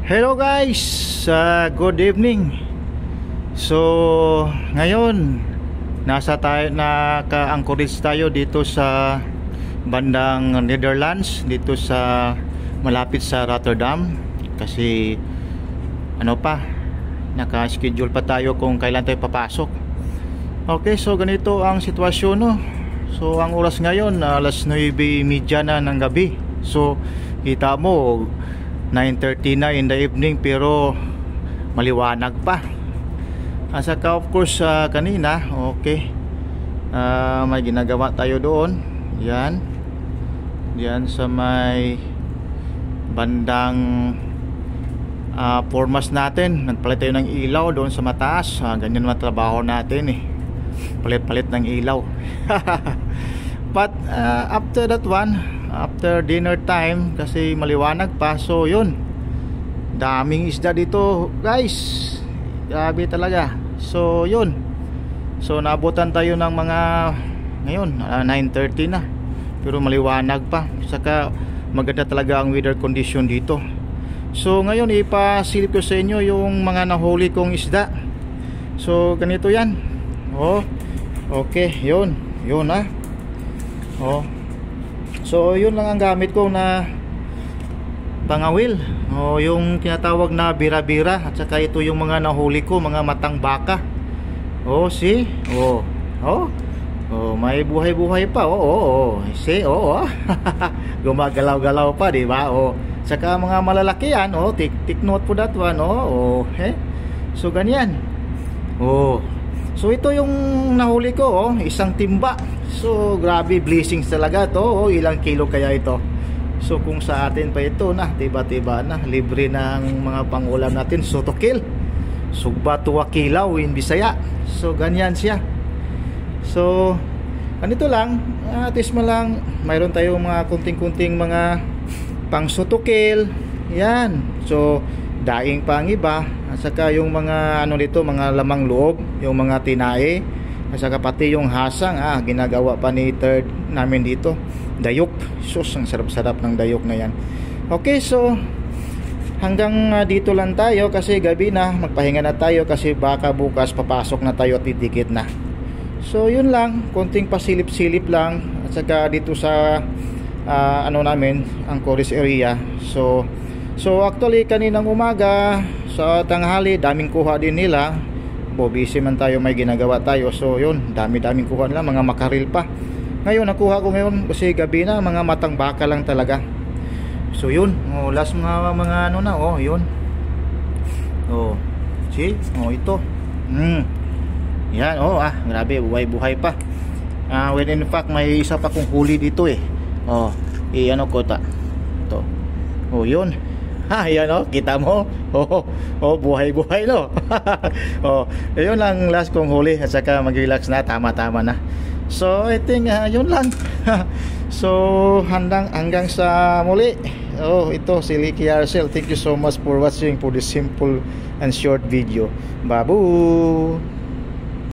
Hello guys, good evening. So ngayon naka-anchorage tayo dito sa bandang Netherlands, dito sa malapit sa Rotterdam. Kasi naka-schedule pa tayo kung kailan tayo papasok. Okay, so ganito ang sitwasyon, no? So ang oras ngayon alas 9:30 na ng gabi. So kita mo 9:30 na in the evening pero maliwanag pa. Saka of course kanina, okay, may ginagawa tayo doon. Yan sa may bandang formas natin. Nagpalit tayo ng ilaw doon sa mataas. Ganyan naman trabaho natin, palit-palit ng ilaw. But after that one, after dinner time, kasi maliwanag pa, so yun, daming isda dito guys, grabe talaga. So yun, so nabutan tayo ng mga ngayon 9:30 na pero maliwanag pa, saka maganda talaga ang weather condition dito. So ngayon ipasilip ko sa inyo yung mga nahuli kong isda. So ganito yan, okay, yun so yun lang ang gamit ko na pangawil, yung tinatawag na bira-bira, at saka ito yung mga nahuli ko, mga matang baka. See, may buhay-buhay pa. See, gumagalaw-galaw pa, di ba? Saka mga malalaki yan, take note po that one. So ganyan. So ito yung nahuli ko, isang timba. So grabe, blessings talaga to. Ilang kilo kaya ito? So kung sa atin pa ito na tiba-tiba na, libre ng mga pangulam natin, so to kill, sugba tuwa kilaw in Bisaya. So ganyan siya. So ganito lang, at least lang mayroon tayong mga kunting-kunting mga pang sutukil. Yan, so daing pa ang iba, at saka yung mga dito, mga lamang loob, yung mga tinae, at saka pati yung hasang, ginagawa pa ni third namin dito, dayok. Sus, ang sarap-sarap ng dayok na yan. Okay, so hanggang dito lang tayo kasi gabi na, magpahinga na tayo kasi baka bukas papasok na tayo at didikit na. So yun lang, konting pasilip-silip lang, at saka dito sa namin, ang Anchorage area. So actually kaninang umaga sa tanghali, daming kuha din nila. Busy man tayo, may ginagawa tayo. So yun, dami-daming kuha nila, mga makaril pa. Ngayon nakuha ko ngayon kasi gabi na, mga matang baka lang talaga. So yun, last mga yun. See, ito. Yan, grabe, buhay-buhay pa. When in fact may isa pa kong huli dito ko ta. Ito. Yun. Yan, kita mo. Buhay-buhay, no. Yun lang last kong huli, at saka mag-relax na, tama-tama na. So I think yun lang. So hanggang sa muli. Ito si Licky Arcel. Thank you so much for watching for this simple and short video. Babu.